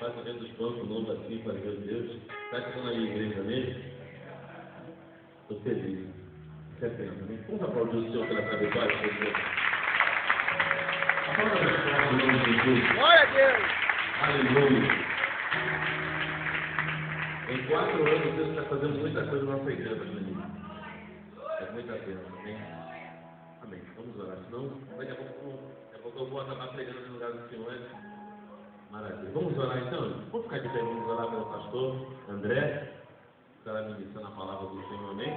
Passa dentro dos bancos novos assim, para Deus. Está chegando na minha igreja mesmo? Estou feliz. Você é pena também? Vamos aplaudir o Senhor pela trajetória, por favor. Aplauda o nome de Jesus. Glória a Deus! Aleluia. Em 4 anos, Deus está fazendo muita coisa na nossa igreja, menino. É muita pena, amém? Amém. Vamos orar, senão daqui a pouco eu vou acabar pregando no lugar do Senhor. Maravilha. Vamos orar então? Vamos ficar de pé, vamos orar pelo pastor André, que estará ministrando a palavra do Senhor, amém?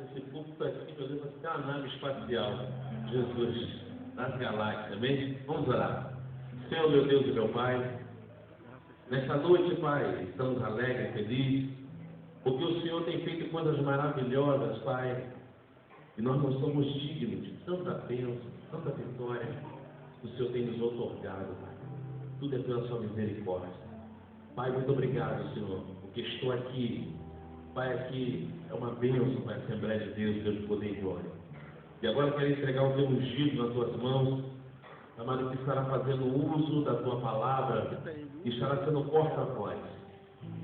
Esse púlpito aqui, meu Deus, vai ficar uma nave espacial. Jesus, nas galáxias, amém? Vamos orar. Senhor, meu Deus e meu Pai, nesta noite, Pai, estamos alegres, felizes, porque o Senhor tem feito coisas maravilhosas, Pai, e nós não somos dignos de tanta bênção, tanta vitória que o Senhor tem nos otorgado, Pai. Tudo é pela sua misericórdia. Pai, muito obrigado, Senhor, porque estou aqui. Pai, aqui é uma bênção para a Assembleia de Deus, Deus de poder e glória. E agora quero entregar o teu ungido nas tuas mãos, amado, que estará fazendo uso da tua palavra e estará sendo porta-voz.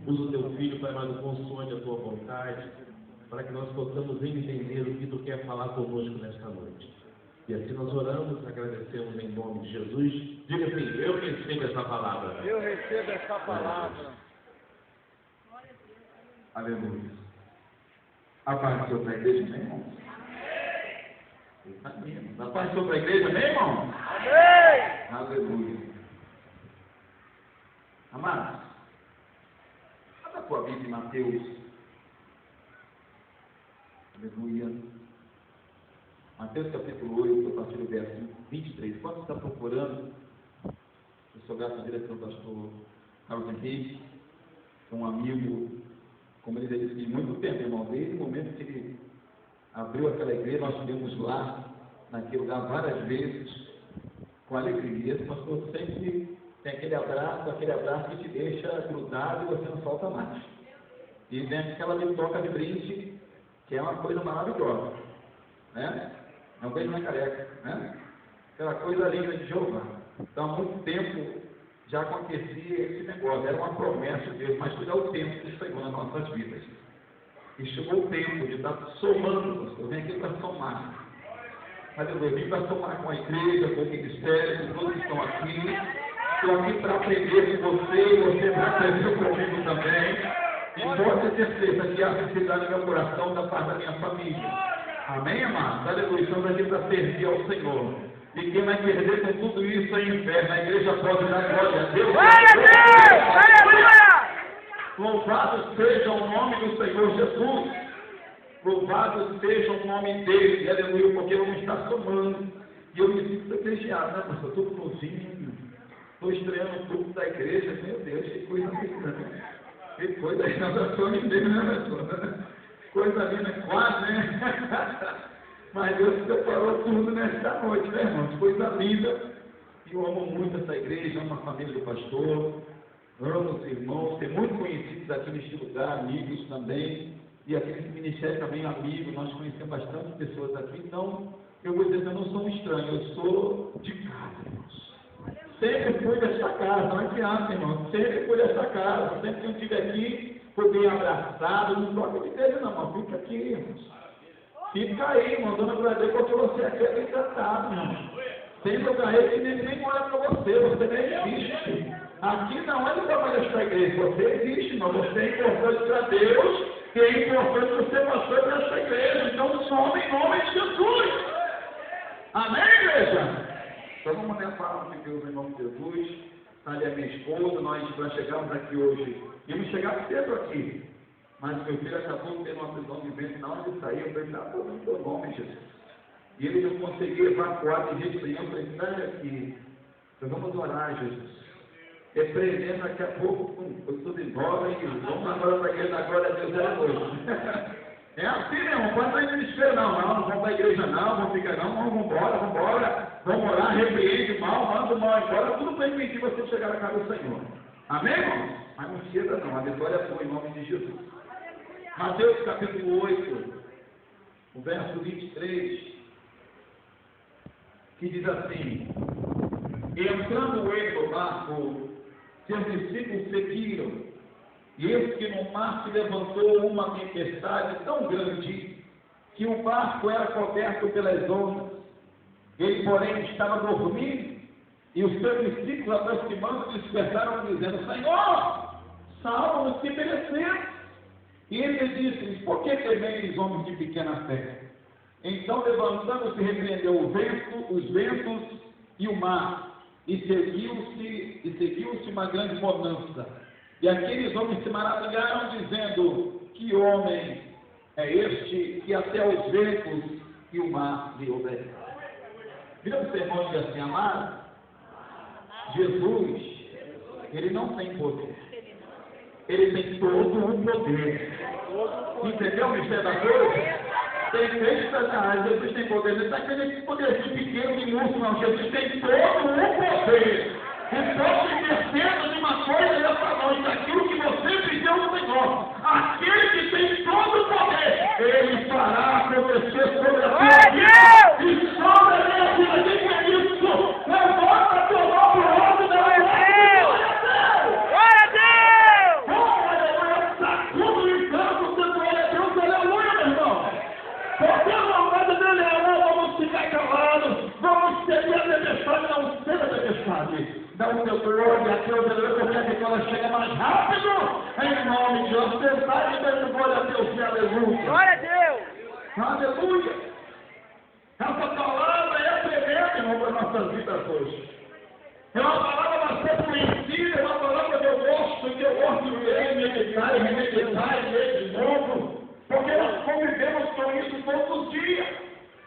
Usa o teu filho, Pai amado, consoante a tua vontade, para que nós possamos entender o que tu quer falar conosco nesta noite. E assim nós oramos e agradecemos em nome de Jesus. Diga assim: eu recebo essa palavra. Eu recebo essa palavra. Aleluia. A paz sobre a igreja, meu irmão? A paz sobre a igreja, meu irmão? Amém! Aleluia. Amados, abra a tua Bíblia em Mateus. Aleluia. Mateus capítulo 8, a partir do verso 23. Enquanto está procurando, eu sou grato à direção do pastor Carlos Henrique, um amigo, como ele disse, de muito tempo, irmão, desde o momento que ele abriu aquela igreja, nós estivemos lá, naquele lugar, várias vezes, com alegria. Esse pastor sempre tem aquele abraço que te deixa grudado e você não solta mais. E vem aquela toca de brinde, que é uma coisa maravilhosa, né? É um beijo na careca, né? Aquela coisa linda de Jeová. Então, há muito tempo já acontecia esse negócio, era uma promessa de Deus, mas tudo é o tempo que chegou nas nossas vidas. E chegou o tempo de estar somando, pastor. Eu venho aqui para somar. Aleluia, eu vim para somar com a igreja, com o ministério, com todos que estão aqui. Estou aqui para aprender com você, e você para aprender comigo também. E pode ter certeza que há felicidade no meu coração da parte da minha família. Amém, amados? Aleluia, estamos aqui para servir ao Senhor. E quem vai perder com tudo isso é o inferno. A igreja pode dar glória a Deus. Glória a Deus! Aleluia! Louvado seja o nome do Senhor Jesus. Louvado seja o nome dele. Aleluia, porque vamos estar somando. E eu me sinto privilegiado, né, pastor? Tudo novinho. Estou estreando tudo da igreja. Meu Deus, que coisa linda, né? Que coisa linda. Nós somos dele, né, pastor? Coisa linda, quase, né? Mas Deus preparou tudo nesta noite, né, irmãos? Coisa linda. E eu amo muito essa igreja, amo a família do pastor, amo os irmãos, tem muito conhecidos aqui neste lugar, amigos também. E aqui nesse ministério também, amigos, nós conhecemos bastante pessoas aqui. Então, eu vou dizer que eu não sou um estranho, eu sou de casa, irmãos. Sempre fui desta casa, não adianta, irmãos. Sempre fui desta casa. Sempre que eu estive aqui, fui bem abraçado. Não troca de igreja, não, irmão. Fica aqui, irmãos. Fica aí, irmão. Dona Glória, porque você aqui é bem tratado, irmão. Tem lugar aí que nem olha para você. Você nem existe. Aqui não é lugar para esta igreja. Você existe, irmão. Você é importante para Deus. E é importante você passar para esta igreja. Então, some em nome de Jesus. Amém, igreja? Então vamos nessa aula de Deus em nome de Jesus. Está ali a minha esposa, nós chegamos aqui hoje. Íamos chegar cedo aqui. Mas meu filho acabou tendo uma prisão de ventre na hora de sair. Eu falei, está todo no teu nome, Jesus. E ele não conseguia evacuar de jeito nenhum. Eu falei, sai aqui. Então vamos orar, Jesus. Repreendendo daqui a pouco, foi tudo embora e vamos agora para a igreja da glória a Deus é hoje. É assim, meu irmão, pode não ir no desespero, não vamos para a igreja, não, vamos ficar, não, vamos embora, vamos orar, repreende o mal, manda o mal embora, tudo para impedir você chegar à casa do Senhor. Amém, irmão? Mas não esqueça, não, a vitória é sua em nome de Jesus. Mateus capítulo 8, o verso 23, que diz assim: entrando ele no barco, Seus discípulos seguiram. E eis que no mar se levantou uma tempestade tão grande que o barco era coberto pelas ondas. Ele, porém, estava dormindo, e os seus discípulos, aproximando, despertaram, dizendo: Senhor, salva-nos que perecemos. E ele disse: Por que temeis, homens de pequena fé? Então, levantando-se, repreendeu os ventos e o mar, e seguiu-se uma grande bonança. E aqueles homens se maravilharam, dizendo: Que homem é este que até os ventos e o mar lhe obedecem? Vira o sermão e diz assim: amado, Jesus, ele não tem poder. Ele tem todo o poder. Entendeu o mistério da coisa? Tem crente que fala: Jesus tem poder. Ele está entendendo esse poderzinho pequeno, minúsculo, não. Jesus tem todo o poder. Então, se descendo de uma coisa, ele falou: daquilo que você pediu ao Senhor, aquele que tem todo o poder, ele fará acontecer sobre a sua vida. E sobre a minha vida, diga isso. Levanta teu nome pro alto da glória a Deus! Aleluia! Sacudo o encanto, você glória a Deus, aleluia, meu irmão! Porque a vontade dele é: vamos ficar calados, vamos seguir a tempestade, não ser a tempestade. Dá o teu glória a Deus, aleluia, porque ela chega mais rápido, em nome de Deus. Você sai e dando glória a Deus, e aleluia. Glória a Deus! Aleluia. Essa palavra é tremenda, irmão, para a nossa vida hoje. É uma palavra bastante conhecida, é uma palavra que eu gosto de ler, meditar e ler de novo, porque nós convivemos com isso todos os dias.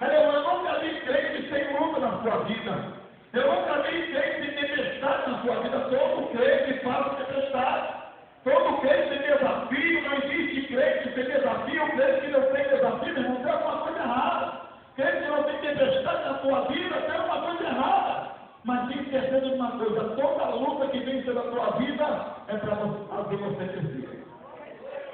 Eu nunca vi crente sem luta na sua vida. Eu nunca vi crente sem tempestade na sua vida. Todo crente passa tempestade. Todo crente tem desafio. Não existe crente sem desafio. Crente que não tem desafio, irmão, tem alguma coisa errada. Crente que não tem tempestade na sua vida, tem alguma coisa errada. Mas tem certeza de uma coisa: toda luta que vem pela tua vida é para você crescer.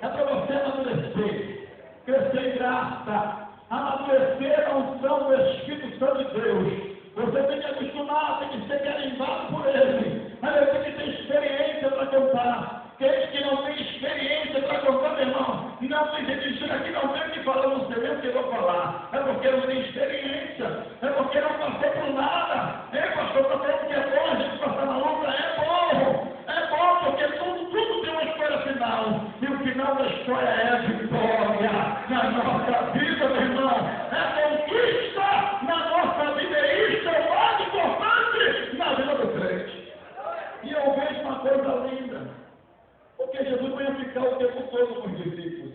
É para você amadurecer. Crescer em graça. Amadurecer a unção do Espírito Santo de Deus. Você tem que acostumar, tem que ser carimbado por ele. Mas tem que ter experiência para cantar. Aqueles que não têm experiência para cantar, meu irmão, não tem gente chega aqui, não tem que falar, não sei mesmo o que eu vou falar. É porque não tem experiência. É porque não passou por nada. Pastor, está falando que é bom a gente passar na luta? É bom. É bom, porque tudo tem uma história final. E o final da história é a vitória na nossa vida, meu irmão. É conquista na nossa vida. E isso é o mais importante na vida do crente. E eu vejo uma coisa linda. Porque Jesus não ia ficar o tempo todo com os discípulos.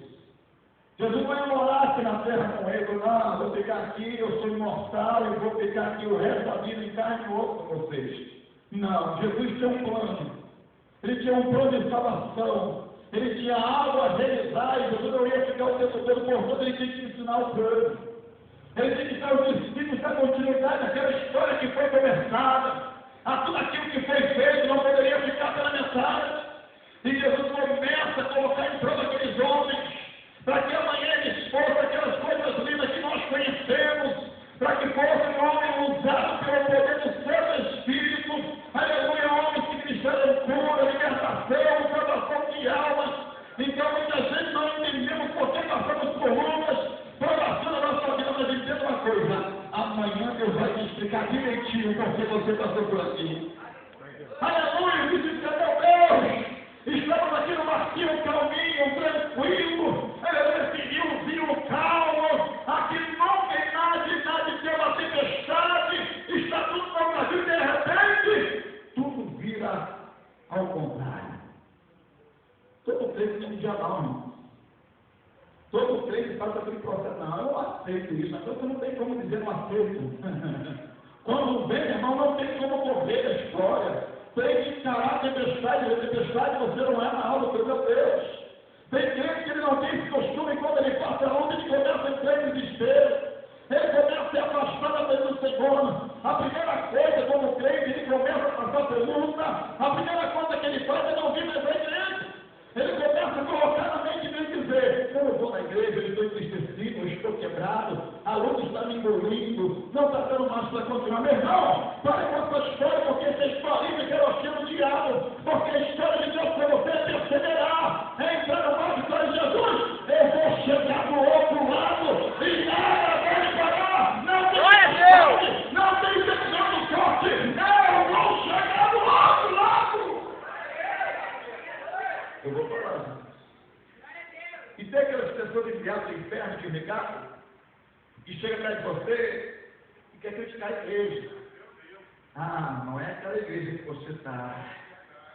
Jesus não ia morar aqui na terra com eles. Não, vou ficar aqui, eu sou imortal e vou ficar aqui o resto da vida em carne e osso com vocês. Não, Jesus tinha um plano. Ele tinha um plano de salvação. Ele tinha algo a realizar e Jesus não ia ficar o tempo todo, portanto ele tinha que ensinar o plano. Ele tinha que dar os discípulos da continuidade daquela história que foi conversada. A tudo aquilo que foi feito não poderia ficar pela metade. E Jesus começa a colocar em prova aqueles homens, para que amanhã eles fossem aquelas coisas lindas que nós conhecemos, para que fossem homens usados pelo poder do Santo Espírito. Aleluia, homens que fizeram cura, libertação, salvação de almas. Então muita gente não entendemos por que passamos por lutas, provação na nossa vida, mas entenda uma coisa: amanhã Deus vai te explicar direitinho porque você passou por aqui. Aleluia, disse que meu Deus. Estamos aqui no barquinho calminho, tranquilo, esse riozinho calmo, aqui não tem nada de ter uma tempestade, está tudo no Brasil, de repente, tudo vira ao contrário. Todo crente tem um dia mal, irmão. Todo crente passa aquele processo: não, eu aceito isso, mas você não tem como dizer não aceito. Quando vem, irmão, não tem como correr a história. Tem que encarar a tempestade você não é na aula, meu Deus. Tem crente que ele não tem esse costume, quando ele passa a luta, ele começa a entrar em desespero. Ele começa a se afastar da presença do Senhor. A primeira coisa, como crente, ele começa a passar por luta. A primeira coisa que ele faz é não vir mais à igreja. Ele começa a colocar na mente dele e dizer: eu não vou na igreja, eu estou entristecido, eu estou quebrado, a luta está me engolindo, não está dando mais para continuar. Meu irmão, pare com essa história, porque essa história que era o diabo, porque Eu vou falar, gente. E tem aquelas pessoas enviadas do inferno de Ricardo, que chega perto de você e quer criticar a igreja. Ah, não é aquela igreja que você está.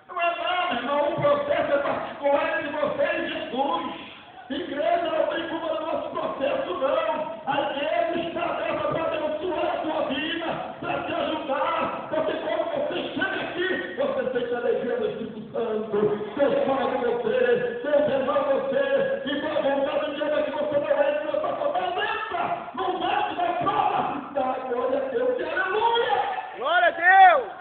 Não é não, meu irmão. O processo é particular entre você e Jesus. Igreja não tem culpa do nosso processo, não. A igreja está aberta para abençoar a sua vida, para te ajudar. Porque quando você chega aqui, você sente a alegria do Espírito Santo. Deus fala com você, Deus renova você. E com a vontade de Deus é que você não entra nessa forma. Entra no vento da prova. Dá glória a Deus e aleluia. Glória a Deus!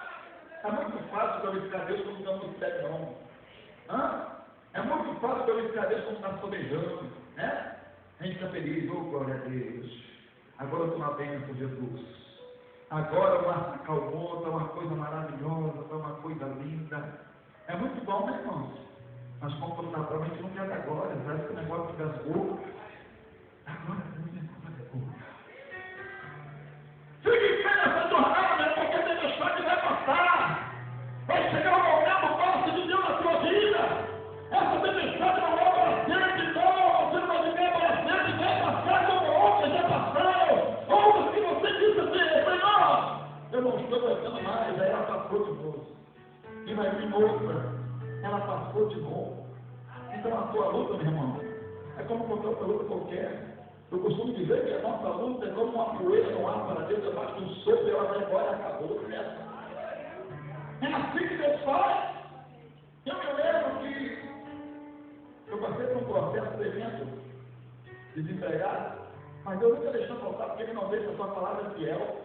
É muito fácil glorificar Deus quando não nos pede não. É muito fácil glorificar Deus quando está sobejando, né? A gente está feliz, oh glória a Deus. Agora eu estou na bênção, Jesus. Agora o mar se acalmou, está uma coisa maravilhosa, está uma coisa linda. É muito bom, né, irmãos? Mas como está prova, a gente não quer dar glória, parece que o negócio gasgou. Agora não é glória. Fique em pé nessa jornada, porque a tempestade vai passar. Vai chegar o momento fácil de Deus na sua vida. Essa tempestade não é para sempre, não. Você não vai viver para sempre, vai passar como outras já passaram. Outras que você disse assim, Senhor, eu não estou aguentando mais. Aí ela passou de novo. E vai vir outra. Ela passou de novo. Então a sua luta, meu irmão, é como qualquer outra luta qualquer. Eu costumo dizer que a nossa luta é como uma poeira no ar para Deus, debaixo de um sopro, e ela vai embora e acabou. É assim que Deus faz. Eu me lembro que eu passei por um processo tremendo, desempregado, mas Deus nunca deixou faltar, porque Ele não deixa a sua palavra fiel.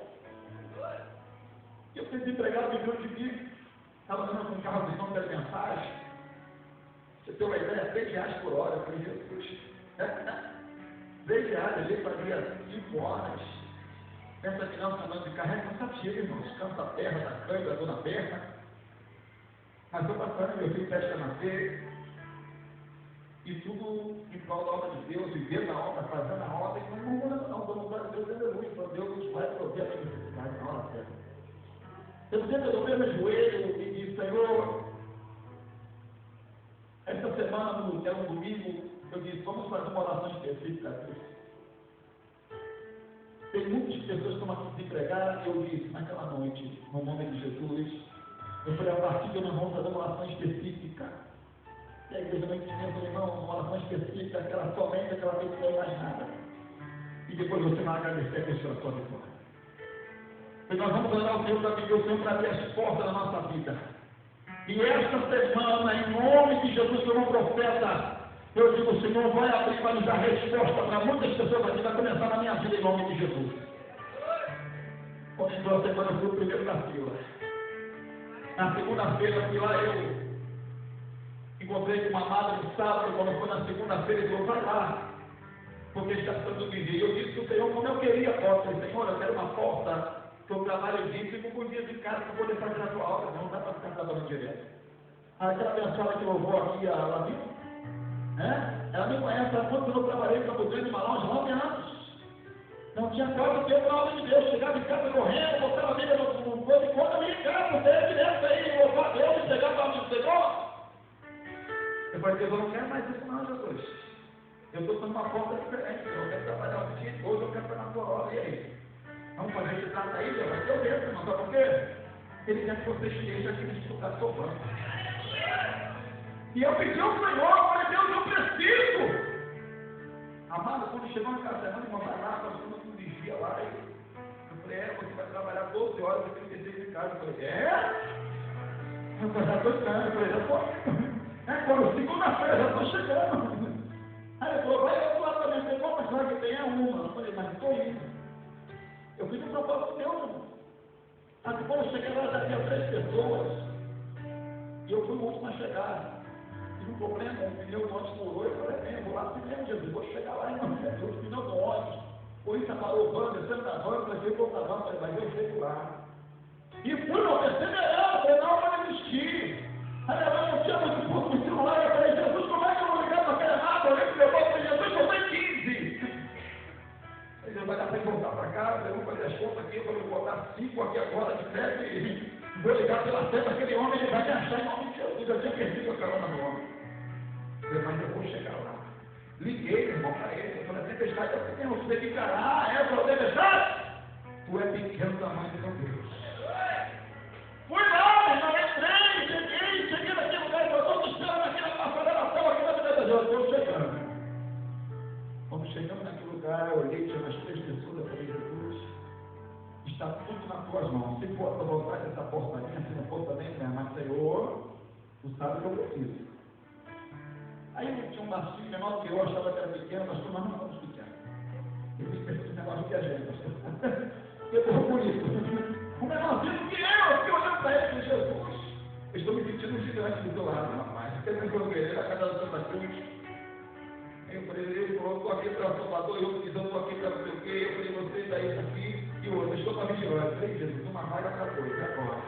Eu fui desempregado de de mim, estava andando com um carro de som de mensagem. Você tem uma ideia, R$3 por hora, eu falei, Jesus. R$3, ele fazia 5 horas. Essa criança andando de carro é cansativo, irmãos. Cansa a perna, da câimbra, dor na perna. Mas estou passando, meu filho pesca nascer. E tudo em prol da obra de Deus, vivendo a obra, fazendo a obra. E não mudando, não. Dando glória a Deus, aleluia. Para Deus vai prover a minha necessidade na hora certa. Eu sempre dobrei meu joelho e disse, Senhor, esta semana, era um domingo, eu disse, vamos fazer uma oração específica aqui. Tem muitas pessoas que estão aqui desempregadas, e eu disse, naquela noite, no nome de Jesus, eu falei, a partir de nós vamos fazer uma oração específica. E a igreja não tinha, meu irmão, uma oração específica, aquela somente, aquela vez que não mais nada. E depois você vai agradecer a pessoa sua vitória. E nós vamos orar ao Senhor para pedir ao Senhor para abrir as portas da nossa vida. E esta semana, em nome de Jesus, como profeta, eu digo, o Senhor vai abrir para nos dar resposta para muitas pessoas aqui, vai começar na minha vida em nome de Jesus. Quando entrou a semana, eu fui o primeiro da fila. Na segunda-feira, fui lá, eu encontrei com uma amada no sábado, quando foi na segunda-feira, ele falou, vai lá, porque está precisando de mim. Eu disse que o Senhor, como eu queria a porta, eu disse, Senhor, eu quero uma porta, que eu trabalho disso, e com dias de casa para poder fazer a tua obra, não dá para ficar trabalhando direto. Aquela abençoada que louvou aqui, ela viu? Ela me conhece há quanto eu trabalhei para poder de Malão, 9 anos. Não tinha quase tempo na obra de Deus. Chegava em casa correndo, botava a Bíblia no coisa e conta a minha casa, você é direto aí, louvar a Deus e chegar para o Senhor. Eu falei, Deus, eu não quero mais isso não, Jesus. Eu estou dando uma porta diferente, eu quero trabalhar um dia de hoje, eu quero estar na tua obra, e aí? Vamos fazer esse trato aí, Deus, mas eu mesmo, não sabe por quê? Ele quer que você esteja aqui nesse lugar sofrendo. E eu pedi ao Senhor, eu falei, Deus, eu preciso. Amado, quando chegou na casa semana, irmão, vai lá, nós estamos um vigia lá. Eu falei, você vai trabalhar 12 horas e 36 em casa. Eu falei, Eu já estou esperando. Eu falei, já estou. Quando segunda-feira, já estou chegando. Aí ele falou, vai eu lá também. Eu falei, quantas vagas que tem? Uma. Eu falei, mas estou indo. Eu fiz um propósito meu, irmão. Mas quando eu cheguei lá, já tinha 3 pessoas. E eu fui o último a chegar. Um problema, um pneu do ônibus furou, eu falei, eu vou lá primeiro, Jesus, vou chegar lá em nome de Jesus, pneu do ônibus, polícia parou o van, descendo da van, eu falei, vou para a van, falei, mas eu chego lá. E fui, não perseverando, falei, não vou desistir. Aí eu não tinha muito pouco no celular, eu falei, Jesus, como é que eu vou ligar para aquela nada? Eu falei, meu pai, Jesus, eu tenho 15. Ele vai dar para voltar para casa, eu vou fazer as contas aqui, eu vou botar 5 aqui agora de crédito e vou ligar pela seta, aquele homem, ele vai me achar em nome de Jesus, eu tinha perdido a carona no homem. chegar lá. Liguei, meu irmão, para ele. Eu falei, a tempestade é assim mesmo, você tem que encarar. É, falou, tempestade? Tu é pequeno tamanho do meu Deus. Fui lá, meu irmão, cheguei naquele lugar, eu estou esperando aqui na passarela, aqui na vida de Deus, estou chegando. Quando chegamos naquele lugar, eu olhei, tinha umas 3 pessoas, eu falei, Jesus, está tudo nas tuas mãos. Se for a tua vontade, essa porta minha, se não for também, né? Mas Senhor, tu sabe o que eu preciso. Aí tinha um baixinho menor que eu, achava que era pequeno, mas nós não somos pequenos. Eu fiz esse negócio que a gente, pastor. Eu estou bonito. O menorzinho que eu fiquei olhando para ele e falei, Jesus, eu estou me sentindo um gigante do teu lado, rapaz. Você pensou que ele era a casa da Santa Cruz? Aí eu falei, ele falou, estou aqui para Salvador, eu estou aqui para não sei o quê. Eu falei, você daí aqui e outro, estou para vigilância. Eu falei, Jesus, uma vaga para dois, agora.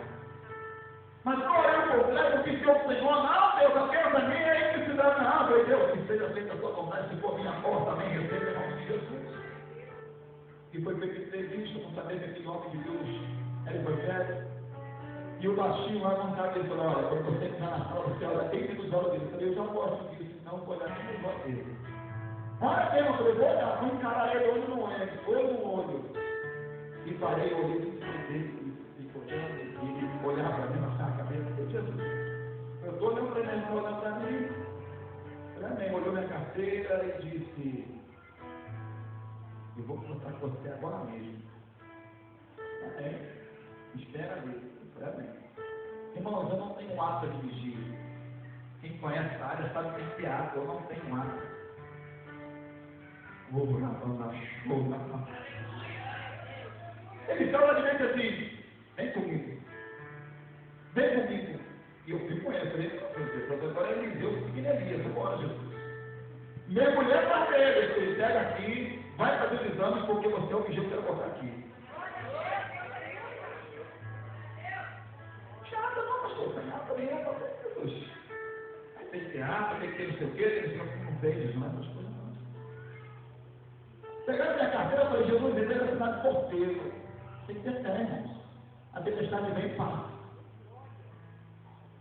Mas qual é o problema? O que deu o Senhor? Não, Deus, a quero também é que se dá na água. Deus, que seja feita a sua vontade, se for minha porta, também receba em nome de Jesus. E foi feito entrevista, com saber que aquele homem de Deus era evangélico. E o baixinho lá não sabe, ele falou, olha, quando você entrar na sala, você olha bem nos olhos dele. Eu falei, eu já gosto disso, então vou olhar bem nos olhos dele. Olha bem, eu falei, vou olhar, vou encarar ele olho no olho. E parei, olhei no olho dele, e olhando, e ele olhava para mim, baixava a cabeça, eu falei, Jesus, eu estou olhando para ele, ele está olhando para mim. Ele olhou minha carteira e disse, eu vou mostrar com você agora mesmo. Amém. Espera ali. Amém. Irmãos, eu não tenho ato de vigia. Quem conhece a área sabe que tem esse ato. Eu não tenho ato. Vou na show. Ele estava de mente assim, vem comigo. Vem comigo. E eu fui com ele. Falei, agora é Eliseu, que ele é Elias. Bora, Jesus. Mergulhei para ele. Ele pega aqui. Vai fazer os exames porque você é o que eu quero botar aqui. Chata, não, pastor. Chata, nem é para Jesus. Aí tem teatro, tem que ter não sei o quê, tem que não tem, não é essas coisas não. Pegando minha carteira, eu falei, Jesus, ele era cidade porteiro. Tem que ter fé, irmãos. A tempestade vem e passa.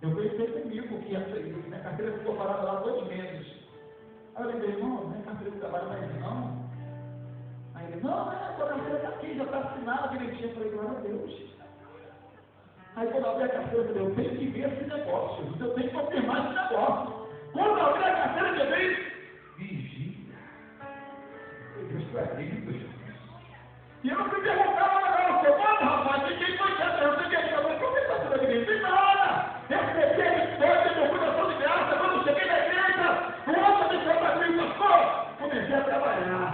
Eu pensei comigo que ia ser isso. Minha carteira ficou parada lá 2 meses. Aí eu falei, irmão, minha carteira não trabalha mais não. Aí ele, não, a sua carteira está aqui, já está assinada direitinho. Eu falei, glória a Deus. Aí quando eu abri a carteira, eu falei, eu tenho que ver esse negócio, eu tenho que confirmar esse negócio. Quando eu abri a carteira, eu falei, vigia. Deus, tu é lindo, Jesus. E eu não me perguntava, não, rapaz, quem foi que eu sei que ele falou, como é que está tudo aqui? Não tem nada. Recebi a vitória, meu coração de graça, quando eu cheguei na igreja, o outro me falou para mim, pastor, comecei a trabalhar.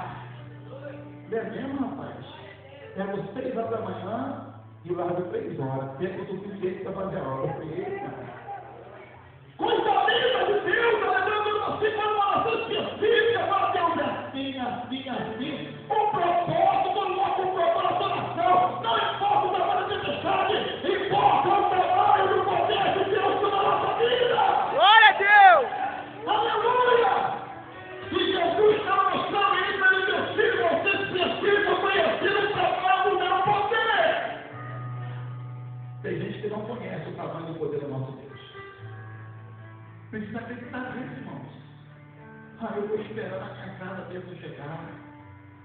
É mesmo, rapaz? Pego 6 horas da manhã e largo 3 horas. Tempo suficiente para fazer a obra. Eu falei, eita. Coisa linda de Deus, aleluia, você foi uma oração específica para Deus, assim. O propósito do nosso propósito da nação, não importa o tamanho da tempestade, importa o tamanho do poder de Deus sobre a nossa vida. Glória a Deus! Aleluia! E Jesus está mostrando isso aí, meu filho, você precisa conhecer o tamanho do meu poder. Tem gente que não conhece o tamanho do poder do nosso Deus. Precisa acreditar nisso, irmãos. Eu vou esperando a minha casa até eu chegar.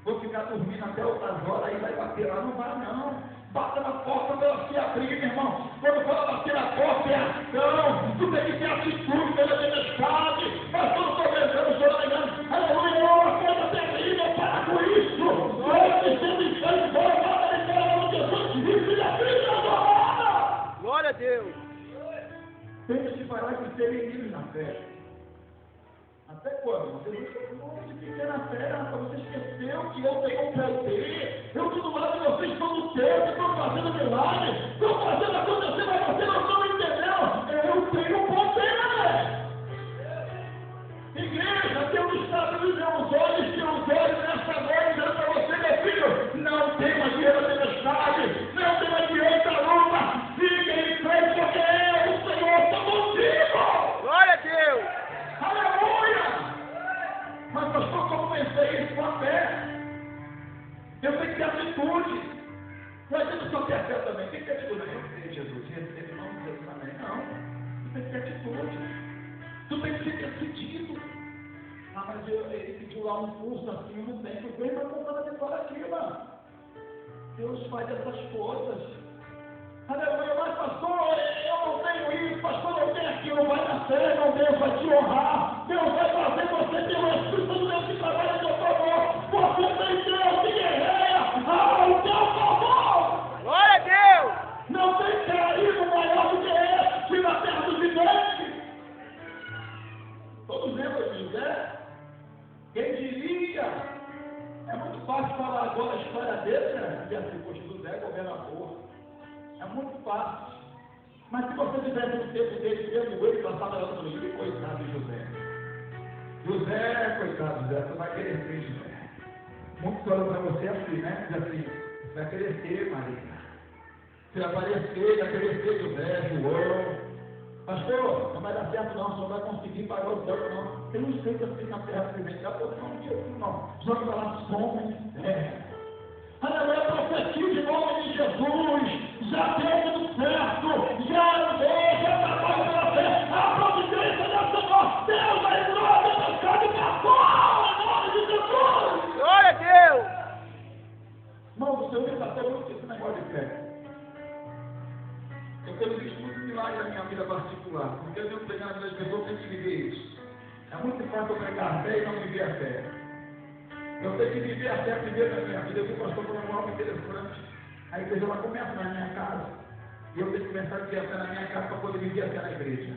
Vou ficar dormindo até outras horas, aí vai bater lá. Não vai, não. Bata na porta para ela se abrir, meu irmão. Quando fala bater na porta, é ação. Tu tem que ter atitude pela tempestade. Mas quando estou pensando, o senhor está ligando. Aleluia, uma coisa terrível, para com isso. Olha que sendo inferno, bota de fora de Jesus e filha filha da sua roda. Glória a Deus! Temos que parar de ser meninos na fé. Até quando? Você não de pequena fé, rapaz. Você esqueceu que eu tenho um poder. Eu estou do lado de vocês, estou no tempo, estou fazendo milagre, estou fazendo acontecer, mas você não está me entendendo. Eu tenho poder. Igreja, Deus está abrindo meus olhos nessa noite, dizendo para você, meu filho, não tem mais dinheiro da tempestade, não tem mais dinheiro da luta, fica em frente, porque o Senhor está contigo. Glória a Deus! Aleluia! Mas pastor, como vencer isso com a fé? Eu tenho que ter atitude. Não adianta só ter a fé também. Tem que ter atitude. Eu sei, Jesus, recebe o nome de Jesus, amém. Não. Tu tem que ter atitude. Tu tem que ser decidido. Ah, mas ele pediu lá um curso assim, eu não tenho. Eu venho para contar a vitória aqui, mano. Deus faz essas coisas. Aleluia, mas pastor, eu não tenho isso, pastor, eu tenho aquilo, não vai dar certo, Deus vai te honrar, Deus vai fazer você ter o Espírito de Deus que trabalha a seu favor, você tem Deus que guerreia ao teu favor. Glória a Deus! Não tem carinho maior do que esse na terra dos viventes. Todos lembram de José? Quem diria? É muito fácil falar agora a história dele, né? E assim, poxa, José é governador. É muito fácil. Mas se você tivesse no tempo dele, vendo ele passar na outra vida, coitado de José. José, coitado de José, você vai querer ser José. Muitos olham para você assim, né? Diz assim, você vai querer ser Maria. Você vai aparecer, vai querer ser José, João. Pastor, não vai dar certo não, você não vai conseguir pagar o banco não. Tem um jeito assim na terra presente, dá por não, não. Joga lá, some, aleluia, profetia de nome de Jesus, já deu tudo certo, já andou, já trabalhou pela fé, a providência da Senhor, Deus vai entrar, Deus vai para fora, em nome de Jesus. Glória a Deus! Irmão, o Senhor está todo mundo esse negócio de fé. Eu tenho visto muitos milagres na minha vida particular, porque eu tenho pregado na vida das pessoas, tem que viver isso. É muito fácil eu pregar a fé e não viver a fé. Eu tenho que viver a fé primeiro na minha vida. Eu vi o pastor falando algo interessante. A igreja ela começa na minha casa. E eu tenho que começar a viver a fé na minha casa para poder viver a fé na igreja.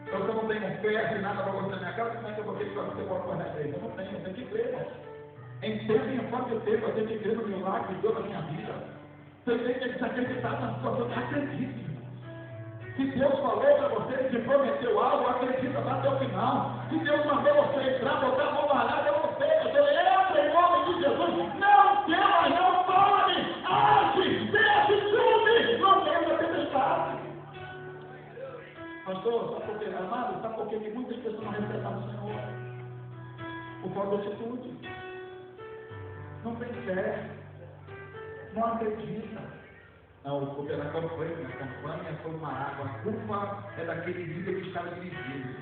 Então, se eu não tenho fé, sem nada para você na minha casa, como é que eu vou ter que fazer alguma coisa na igreja? Eu não tenho, eu tenho que crer, irmão. Em tempo e em fora de tempo, eu tenho que crer no milagre de Deus na minha vida. Você tem que desacreditar na situação. Acredite. Se Deus falou para você, se prometeu algo, acredita até o final. Se Deus mandou você entrar, botar a mão na arada, eu não sei, entra em nome de Jesus. Não tema, não pare, age, tenha atitude, não tenha tempestade. Pastor, sabe por quê? Amado, sabe por quê que muitas pessoas não respeitam o Senhor? Por falta de atitude. Não tem fé, não acredita. Não, porque na campanha foi uma água. A culpa é daquele líder que estava dirigindo.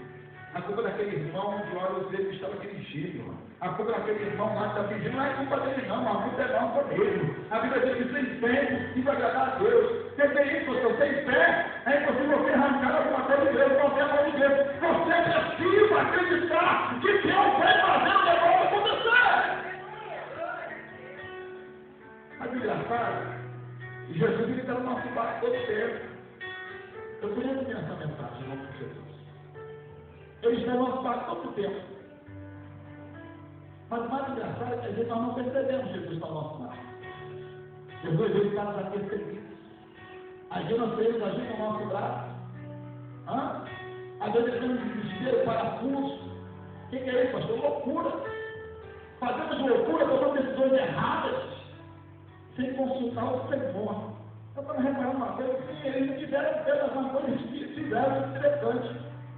A culpa é daquele irmão de olhos dele que estava dirigindo. A culpa é daquele irmão lá que está pedindo. Não é culpa dele não, a culpa é nossa mesmo. A vida dele sem fé e vai agradar a Deus. Você tem isso, você sem fé, é impossível você arrancar alguma coisa de Deus, não tem amor de Deus. Você precisa acreditar que Deus vai fazer o negócio acontecer. Mas engraçado. E Jesus ele está no nosso barco todo tempo. Eu queria ter essa mensagem, em nome de Jesus. Ele está no nosso barco todo tempo. Mas o mais engraçado é que às vezes nós não percebemos que Jesus está no nosso barco. Jesus ele está nos apercebidos. Às vezes nós queremos agir com o nosso braço. Às vezes nós temos desespero, parafuso. O que é isso, pastor? Loucura. Fazemos loucura, tomamos decisões erradas. Sem consultar o Senhor. Eu estava reparando uma coisa, que eles não tiveram apenas uma coisa que fizeram interessante.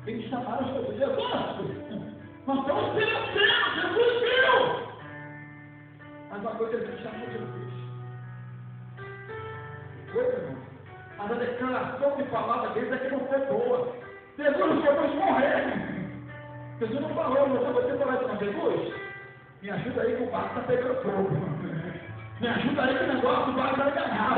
Eles chamaram as pessoas, Jesus, nós estamos perecendo, Jesus viu! Mas uma coisa eles chamam Jesus. Que coisa, irmão? Mas a declaração de palavra deles é que não foi boa. Jesus, vamos morrer. Jesus não falou, você falou isso, Jesus? Me ajuda aí que o barco está pegando fogo. Me ajuda aí que o negócio vai ganhar.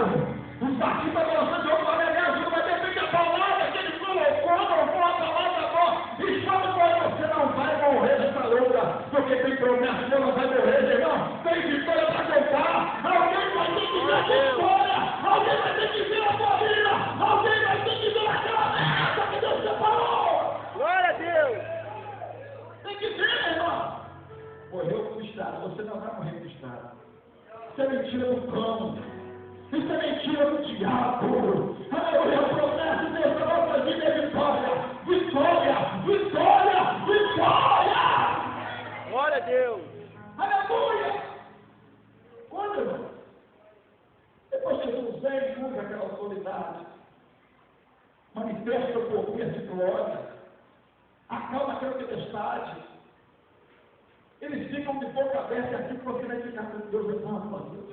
Os partidos estão lançando de outro lado, me ajuda, mas depende da palavra que ele colocou, não for a palavra bom. E sabe qual você não vai morrer nessa luta, porque tem promessa, você não vai morrer, irmão. Tem vitória para contar. Alguém vai ter que ver a vitória. Alguém vai ter que ver a tua vida. Alguém vai ter que ver aquela meta que Deus separou. Glória a Deus! Tem que ver, irmão. Morreu frustrado, você não vai morrer frustrado. Isso é mentira do cão. Isso é mentira do diabo. Aleluia, o processo de Deus para nossa vida é vitória. Vitória, vitória, vitória. Glória a Deus! Aleluia. Quando, irmão? Depois que Jesus vem e usa aquela autoridade, manifesta o poder de glória, acalma aquela tempestade. Eles ficam de boca aberta assim que você vai ficar com Deus. Meu Deus,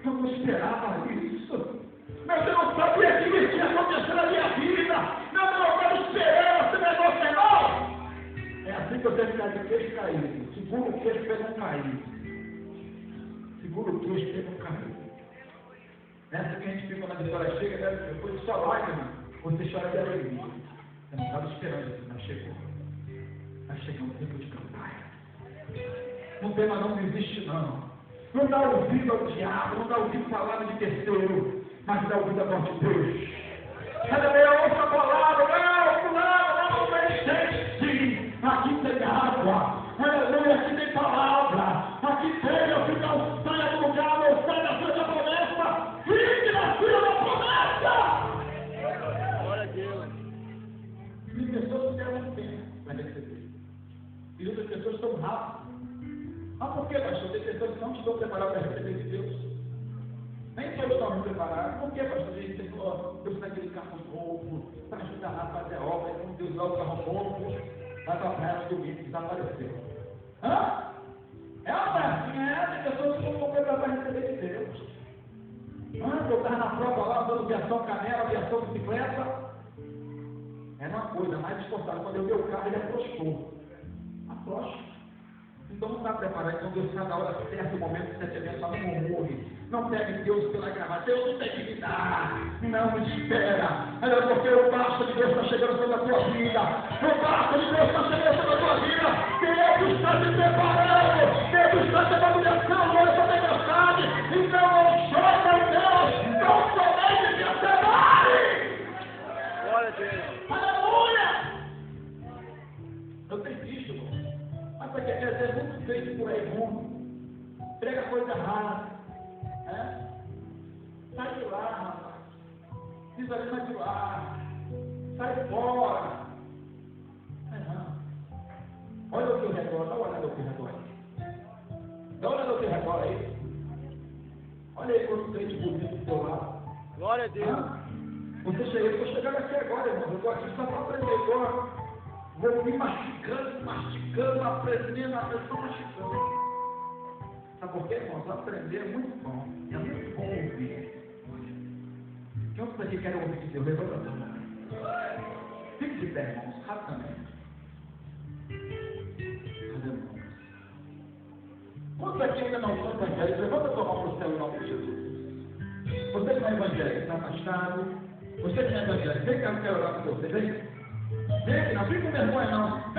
eu não esperava isso. Mas eu não sabia que isso ia acontecer na minha vida. Não estava esperando esse negócio, não. É assim que você para não cair. Segura o trouxa para não cair. Nessa que a gente fica na vitória chega, né? Depois de sua lágrima, você chora de alegria. Eu não estava esperando isso, mas chegou. Mas chegou o tempo de cantar. Não tem mais não desiste não. Não dá ouvido ao diabo, não dá ouvido a palavra de terceiro, mas dá ouvido a voz de Deus. Aleluia, ouça a palavra, não, não resiste, sim. Aqui tem água, aleluia, aqui tem palavra, aqui tem, eu fico não saia do lugar, não saia da fila da promessa, fique na fila da promessa. Glória a Deus. E pessoas querem um tempo para receber. E outras pessoas estão rápidas. Mas por que, pastor? Tem pessoas que não estão preparadas para receber de Deus. Nem todos estão preparados. Por que, pastor? A gente falou, Deus está aquele carro novo, para ajudar lá a fazer obra, e quando Deus dá o carro novo, vai para a praia no domingo, desapareceu. Hã? É uma assim, tem pessoas que não estão preparadas para receber de Deus. Eu estava na prova lá, andando viação canela, viação bicicleta. Era uma coisa mais esforçada. Quando eu vi o carro, ele afrouxou. Afrouxa. Então não está preparado, então Deus está na hora certa, o momento certo, ele só não morre. Não pegue Deus pela gravata, Deus não tem que me dar, não espera. É porque o basta de Deus está chegando sobre a tua vida, o basta de Deus está chegando sobre a tua vida. Deus está te preparando, Deus está te dando direção, Deus está te gostado. Então não chora em Deus, não somente te atrapalhe. Glória a Deus. Aleluia! Eu tenho visto, irmão. Mas para que quer dizer muito feito por aí, mundo. Prega coisa errada. Sai de lá, rapaz. Diz ali, sai de lá. Sai fora. Não. Olha o teu redor, dá uma olhada ao teu redor aí. Dá uma olhada ao teu redor aí. Olha aí quanto tem de bonito do teu lado. Glória a Deus. Você chega, eu estou chegando aqui agora, irmão. Eu estou aqui só para aprender agora. Vou me mastigando, aprendendo, só mastigando. Sabe por quê, irmãos? Aprender é muito bom. É muito bom ouvir. Quantos aqui querem ouvir de Deus? Levanta a mão. Fique de pé, irmãos, rapidamente. Aleluia. Quantos aqui ainda não são evangélicos? Levanta a tua mão para o céu em nome de Jesus. Você que não é evangélico, está afastado. Você que não é evangélico, vem cá, eu quero orar com você. Vem. Vem, não fica com vergonha, não.